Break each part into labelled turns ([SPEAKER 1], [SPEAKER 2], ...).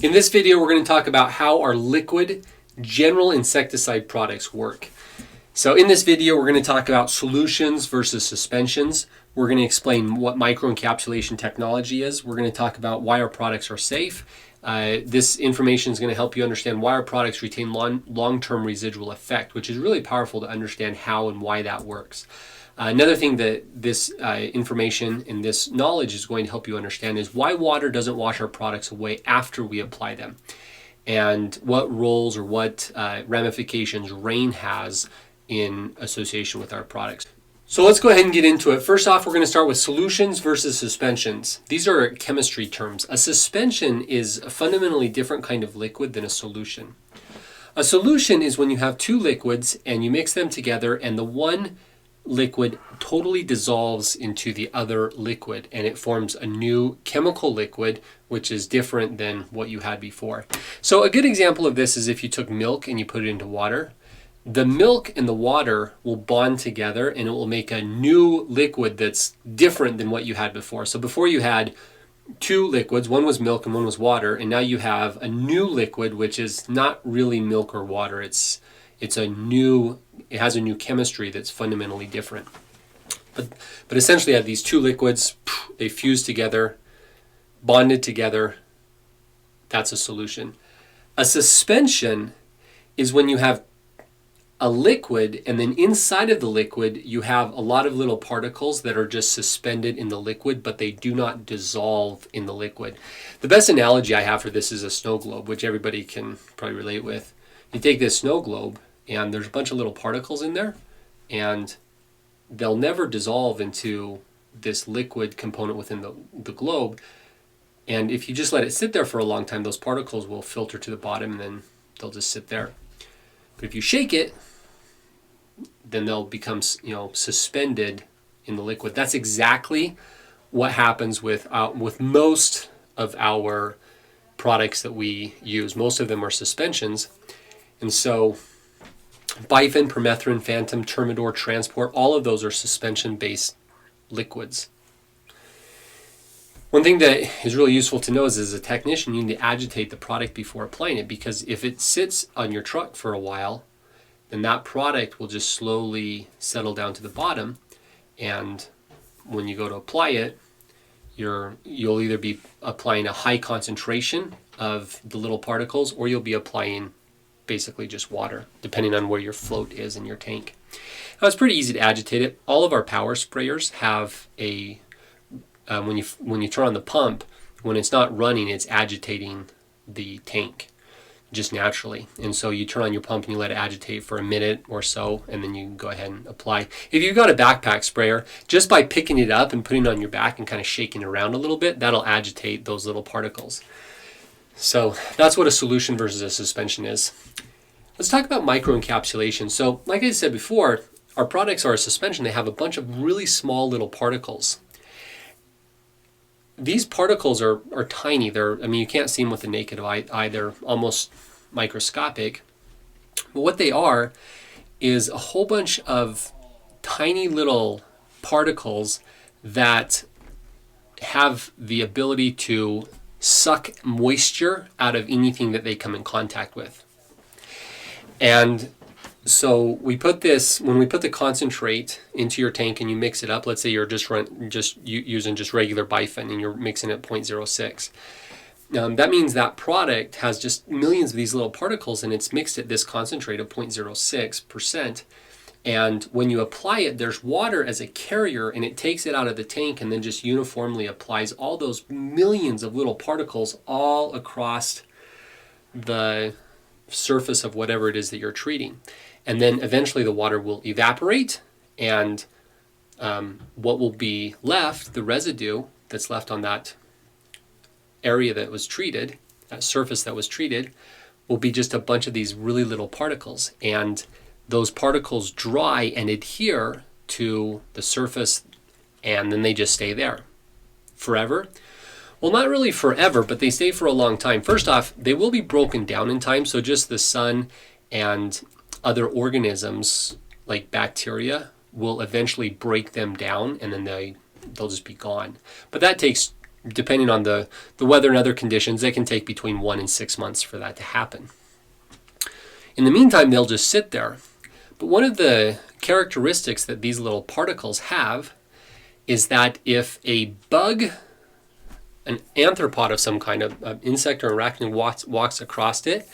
[SPEAKER 1] In this video, we're going to talk about how our liquid general insecticide products work. So in this video, we're going to talk about solutions versus suspensions. We're going to explain what microencapsulation technology is. We're going to talk about why our products are safe. This information is going to help you understand why our products retain long-term residual effect, which is really powerful to understand how and why that works. Another thing that this information and this knowledge is going to help you understand is why water doesn't wash our products away after we apply them, and what roles or what ramifications rain has in association with our products. So let's go ahead and get into it. First off, we're going to start with solutions versus suspensions. These are chemistry terms. A suspension is a fundamentally different kind of liquid than a solution. A solution is when you have two liquids and you mix them together and the one liquid totally dissolves into the other liquid and it forms a new chemical liquid which is different than what you had before. So a good example of this is if you took milk and you put it into water. The milk and the water will bond together and it will make a new liquid that's different than what you had before. So before you had two liquids, one was milk and one was water, and now you have a new liquid which is not really milk or water. It has a new chemistry that's fundamentally different. But essentially you have these two liquids, they fuse together, bonded together. That's a solution. A suspension is when you have a liquid and then inside of the liquid you have a lot of little particles that are just suspended in the liquid, but they do not dissolve in the liquid. The best analogy I have for this is a snow globe, which everybody can probably relate with. You take this snow globe and there's a bunch of little particles in there and they'll never dissolve into this liquid component within the globe. And if you just let it sit there for a long time, those particles will filter to the bottom and then they'll just sit there. But if you shake it, then they'll become, suspended in the liquid. That's exactly what happens with most of our products that we use. Most of them are suspensions. And so Bifen, permethrin, Phantom, Termidor, Transport, all of those are suspension-based liquids. One thing that is really useful to know is as a technician, you need to agitate the product before applying it, because if it sits on your truck for a while, then that product will just slowly settle down to the bottom, and when you go to apply it, you'll either be applying a high concentration of the little particles or you'll be applying basically just water, depending on where your float is in your tank. Now it's pretty easy to agitate it. All of our power sprayers have a when you turn on the pump, when it's not running, it's agitating the tank just naturally. And so you turn on your pump and you let it agitate for a minute or so, and then you can go ahead and apply. If you've got a backpack sprayer, just by picking it up and putting it on your back and kind of shaking it around a little bit, that'll agitate those little particles. So that's what a solution versus a suspension is. Let's talk about microencapsulation. So like I said before, our products are a suspension. They have a bunch of really small little particles. These particles are tiny. You can't see them with the naked eye. They're almost microscopic. But what they are is a whole bunch of tiny little particles that have the ability to suck moisture out of anything that they come in contact with. And so when we put the concentrate into your tank and you mix it up, let's say you're using just regular Bifen and you're mixing it 0.06. That means that product has just millions of these little particles and it's mixed at this concentrate of 0.06%. And when you apply it, there's water as a carrier and it takes it out of the tank and then just uniformly applies all those millions of little particles all across the surface of whatever it is that you're treating. And then eventually the water will evaporate and what will be left, the residue that's left on that area that was treated, that surface that was treated, will be just a bunch of these really little particles. And those particles dry and adhere to the surface and then they just stay there forever. Well, not really forever, but they stay for a long time. First off, they will be broken down in time, so just the sun and other organisms like bacteria will eventually break them down and then they'll just be gone. But that takes depending on the weather and other conditions, it can take between 1 and 6 months for that to happen. In the meantime, they'll just sit there. But one of the characteristics that these little particles have is that if a bug, an arthropod of some kind of insect or arachnid walks across it,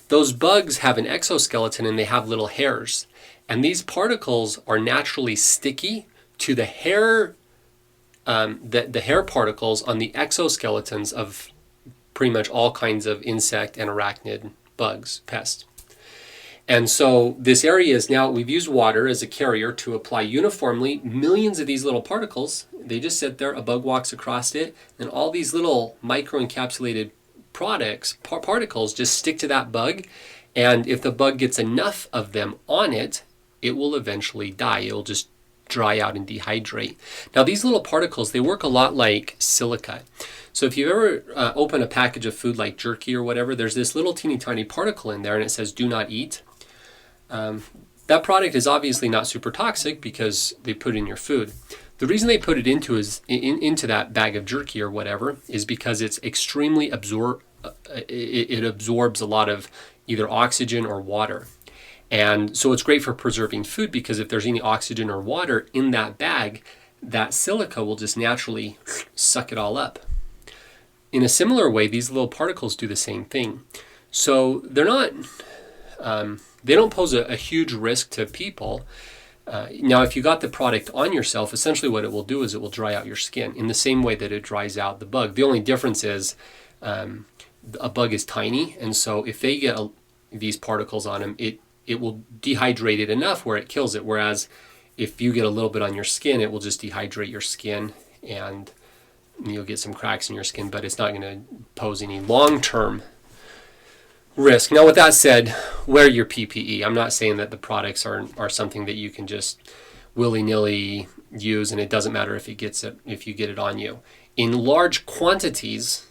[SPEAKER 1] those bugs have an exoskeleton and they have little hairs. And these particles are naturally sticky to the hair, the hair particles on the exoskeletons of pretty much all kinds of insect and arachnid bugs, pests. And so this area is now, we've used water as a carrier to apply uniformly millions of these little particles. They just sit there, a bug walks across it, and all these little microencapsulated particles just stick to that bug. And if the bug gets enough of them on it, it will eventually die. It will just dry out and dehydrate. Now these little particles, they work a lot like silica. So if you ever open a package of food like jerky or whatever, there's this little teeny tiny particle in there and it says do not eat. That product is obviously not super toxic because they put it in your food. The reason they put it into that bag of jerky or whatever is because it's extremely it absorbs a lot of either oxygen or water. And so it's great for preserving food because if there's any oxygen or water in that bag, that silica will just naturally suck it all up. In a similar way, these little particles do the same thing. So they're not, they don't pose a huge risk to people. Now, if you got the product on yourself, essentially what it will do is it will dry out your skin in the same way that it dries out the bug. The only difference is a bug is tiny, and so if they get these particles on them, it will dehydrate it enough where it kills it. Whereas if you get a little bit on your skin, it will just dehydrate your skin and you'll get some cracks in your skin, but it's not going to pose any long-term risk. Now, with that said, wear your PPE. I'm not saying that the products are something that you can just willy-nilly use and it doesn't matter if you get it on you. In large quantities,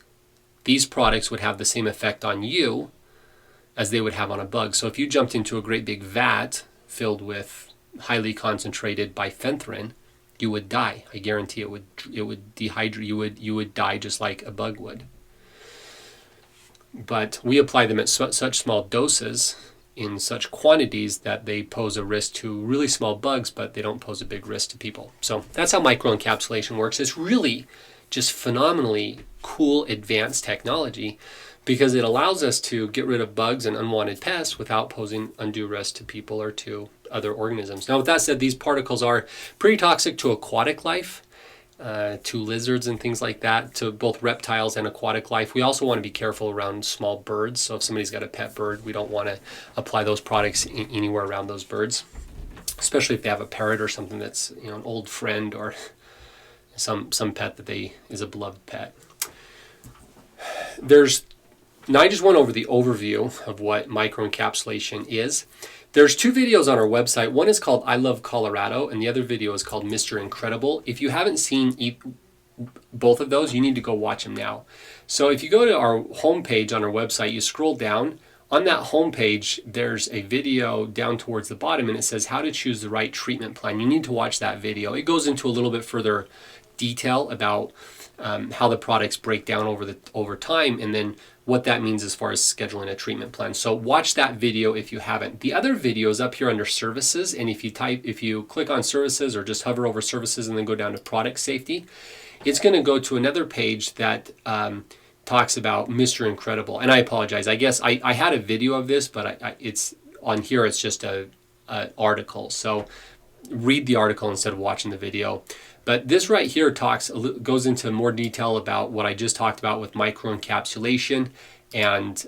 [SPEAKER 1] these products would have the same effect on you as they would have on a bug. So if you jumped into a great big vat filled with highly concentrated bifenthrin, you would die. I guarantee it would dehydrate. You would die just like a bug would. But we apply them at such small doses in such quantities that they pose a risk to really small bugs, but they don't pose a big risk to people. So that's how microencapsulation works. It's really just phenomenally cool advanced technology because it allows us to get rid of bugs and unwanted pests without posing undue risk to people or to other organisms. Now, with that said, these particles are pretty toxic to aquatic life, to lizards and things like that, to both reptiles and aquatic life. We also want to be careful around small birds. So if somebody's got a pet bird, we don't want to apply those products anywhere around those birds, especially if they have a parrot or something that's, an old friend or some pet that is a beloved pet. Now I just went over the overview of what microencapsulation is. There's 2 videos on our website. One is called I Love Colorado, and the other video is called Mr. Incredible. If you haven't seen both of those, you need to go watch them now. So if you go to our homepage on our website, you scroll down. On that homepage, there's a video down towards the bottom, and it says how to choose the right treatment plan. You need to watch that video. It goes into a little bit further detail about how the products break down over time, and then what that means as far as scheduling a treatment plan. So watch that video if you haven't. The other video is up here under services, and if you click on services or just hover over services and then go down to product safety, it's going to go to another page that talks about Mr. Incredible. And I apologize. I guess I had a video of this, but it's on here. It's just a article. So read the article instead of watching the video. But this right here goes into more detail about what I just talked about with microencapsulation and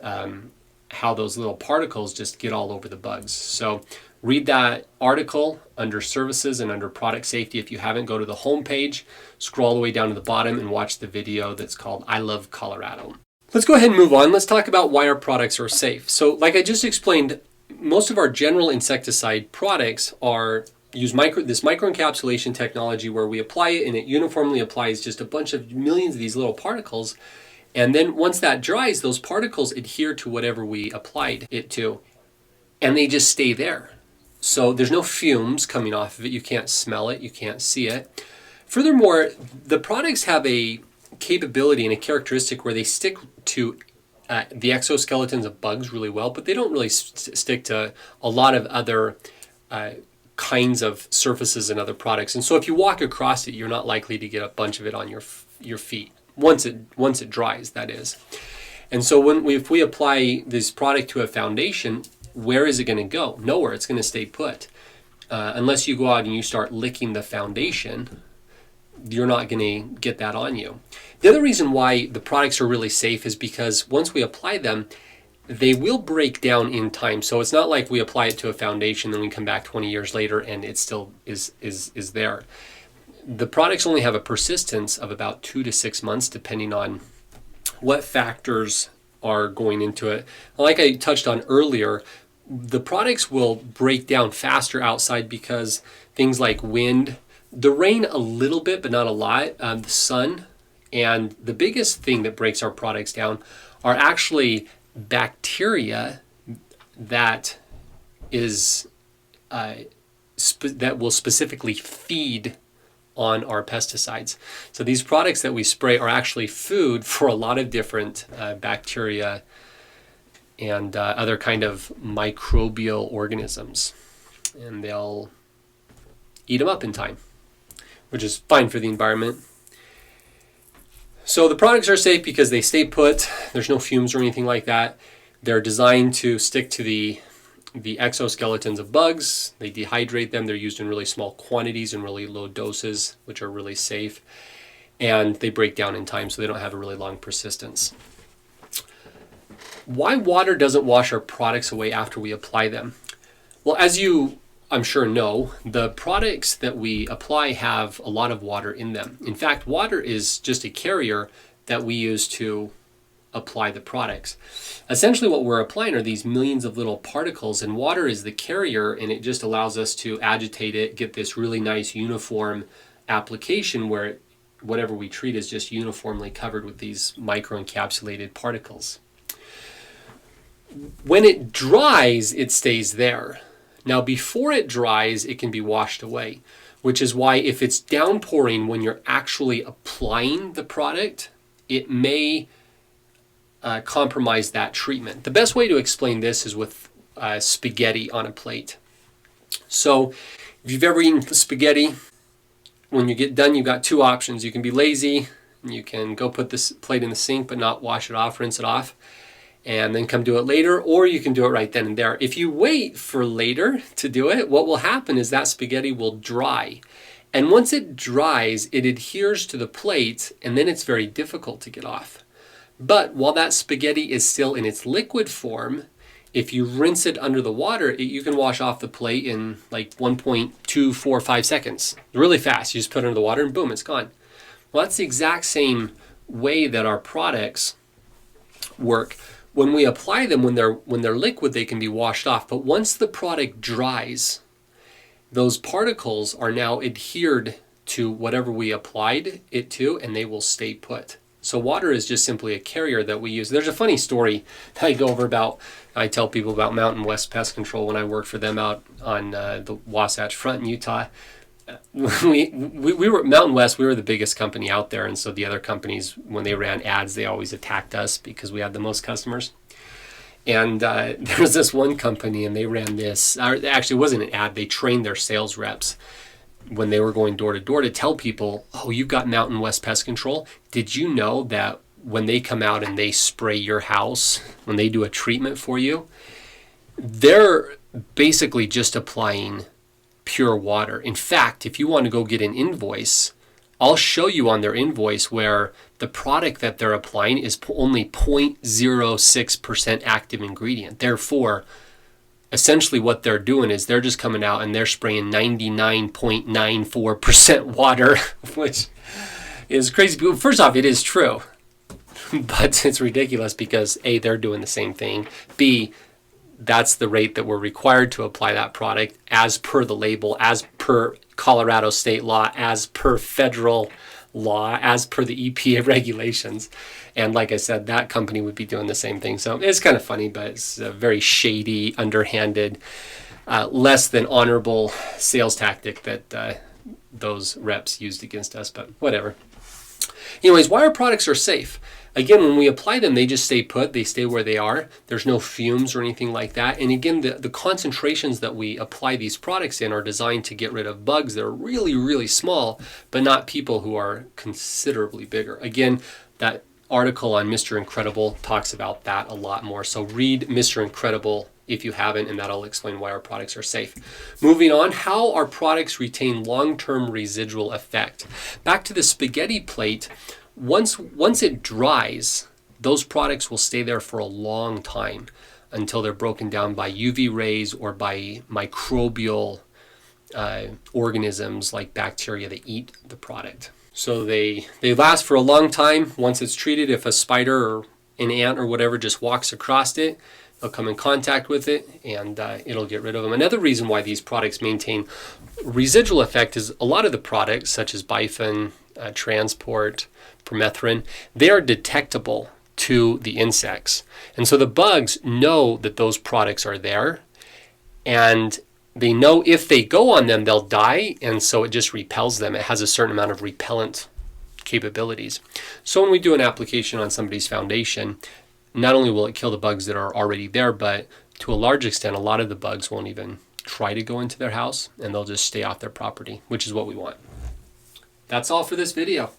[SPEAKER 1] how those little particles just get all over the bugs. So read that article under services and under product safety. If you haven't, go to the home page, scroll all the way down to the bottom and watch the video that's called I Love Colorado. Let's go ahead and move on. Let's talk about why our products are safe. So like I just explained, most of our general insecticide products use this microencapsulation technology where we apply it and it uniformly applies just a bunch of millions of these little particles. And then once that dries, those particles adhere to whatever we applied it to, and they just stay there. So there's no fumes coming off of it. You can't smell it. You can't see it. Furthermore, the products have capability and a characteristic where they stick to the exoskeletons of bugs really well, but they don't really stick to a lot of other kinds of surfaces and other products. And so if you walk across it, you're not likely to get a bunch of it on your feet once it dries, that is. And so if we apply this product to a foundation, where is it going to go? Nowhere. It's going to stay put. Unless you go out and you start licking the foundation, you're not going to get that on you. The other reason why the products are really safe is because once we apply them, they will break down in time. So it's not like we apply it to a foundation, then we come back 20 years later and it still is there. The products only have a persistence of about 2 to 6 months, depending on what factors are going into it. Like I touched on earlier, the products will break down faster outside because things like wind, the rain a little bit, but not a lot, the sun, and the biggest thing that breaks our products down are actually bacteria that will specifically feed on our pesticides. So these products that we spray are actually food for a lot of different bacteria and other kind of microbial organisms, and they'll eat them up in time, which is fine for the environment. So the products are safe because they stay put. There's no fumes or anything like that. They're designed to stick to the exoskeletons of bugs. They dehydrate them. They're used in really small quantities and really low doses, which are really safe. And they break down in time, so they don't have a really long persistence. Why water doesn't wash our products away after we apply them? Well, as you, I'm sure, know, the products that we apply have a lot of water in them. In fact, water is just a carrier that we use to apply the products. Essentially what we're applying are these millions of little particles, and water is the carrier, and it just allows us to agitate it, get this really nice uniform application where whatever we treat is just uniformly covered with these microencapsulated particles. When it dries, it stays there. Now before it dries, it can be washed away, which is why if it's downpouring when you're actually applying the product, it may compromise that treatment. The best way to explain this is with spaghetti on a plate. So if you've ever eaten spaghetti, when you get done, you've got two options. You can be lazy, and you can go put this plate in the sink but not wash it off, rinse it off, and then come do it later, or you can do it right then and there. If you wait for later to do it, what will happen is that spaghetti will dry. And once it dries, it adheres to the plate, and then it's very difficult to get off. But while that spaghetti is still in its liquid form, if you rinse it under the water, you can wash off the plate in like 1.245 seconds. Really fast. You just put it under the water and boom, it's gone. Well, that's the exact same way that our products work. When we apply them, when they're liquid, they can be washed off. But once the product dries, those particles are now adhered to whatever we applied it to, and they will stay put. So water is just simply a carrier that we use. There's a funny story that I go over about. I tell people about Mountain West Pest Control when I worked for them out on the Wasatch Front in Utah. We were Mountain West. We were the biggest company out there, and so the other companies, when they ran ads, they always attacked us because we had the most customers. And there was this one company, and they ran this. Actually, it wasn't an ad. They trained their sales reps when they were going door to door to tell people, "Oh, you've got Mountain West Pest Control. Did you know that when they come out and they spray your house, when they do a treatment for you, they're basically just applying pure water. In fact, if you want to go get an invoice, I'll show you on their invoice where the product that they're applying is only 0.06% active ingredient. Therefore, essentially what they're doing is they're just coming out and they're spraying 99.94% water, which is crazy. First off, it is true, but it's ridiculous because A, they're doing the same thing. B, that's the rate that we're required to apply that product as per the label, as per Colorado state law, as per federal law, as per the EPA regulations. And like I said, that company would be doing the same thing. So it's kind of funny, but it's a very shady, underhanded, less than honorable sales tactic that those reps used against us, but whatever. Anyways, why our products are safe. Again, when we apply them, they just stay put. They stay where they are. There's no fumes or anything like that. And again, the concentrations that we apply these products in are designed to get rid of bugs that are really, really small, but not people who are considerably bigger. Again, that article on Mr. Incredible talks about that a lot more. So read Mr. Incredible if you haven't, and that'll explain why our products are safe. Moving on, how our products retain long-term residual effect. Back to the spaghetti plate. Once it dries, those products will stay there for a long time until they're broken down by UV rays or by microbial organisms like bacteria that eat the product. So they last for a long time. Once it's treated, if a spider or an ant or whatever just walks across it, they'll come in contact with it and it'll get rid of them. Another reason why these products maintain residual effect is a lot of the products, such as Bifen, Transport, permethrin, they are detectable to the insects. And so the bugs know that those products are there, and they know if they go on them, they'll die, and so it just repels them. It has a certain amount of repellent capabilities. So when we do an application on somebody's foundation, not only will it kill the bugs that are already there, but to a large extent, a lot of the bugs won't even try to go into their house, and they'll just stay off their property, which is what we want. That's all for this video.